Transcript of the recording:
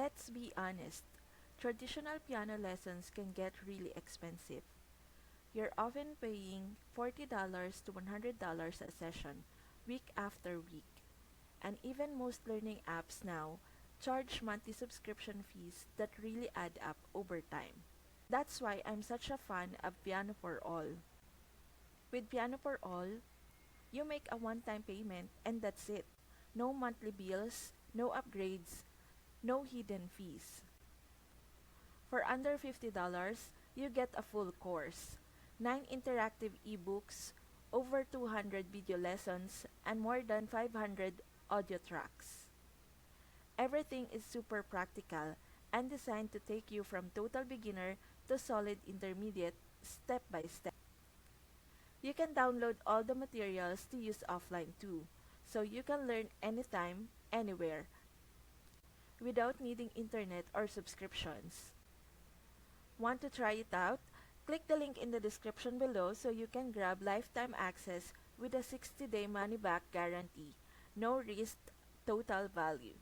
Let's be honest, traditional piano lessons can get really expensive. You're often paying $40 to $100 a session, week after week. And even most learning apps now charge monthly subscription fees that really add up over time. That's why I'm such a fan of Pianoforall. With Pianoforall, you make a one-time payment and that's it. No monthly bills, no upgrades, no hidden fees. For under $50, you get a full course, 9 interactive ebooks, over 200 video lessons, and more than 500 audio tracks. Everything is super practical and designed to take you from total beginner to solid intermediate step by step. You can download all the materials to use offline too, so you can learn anytime, anywhere, without needing internet or subscriptions. Want to try it out? Click the link in the description below so you can grab lifetime access with a 60-day money-back guarantee. No risk, total value.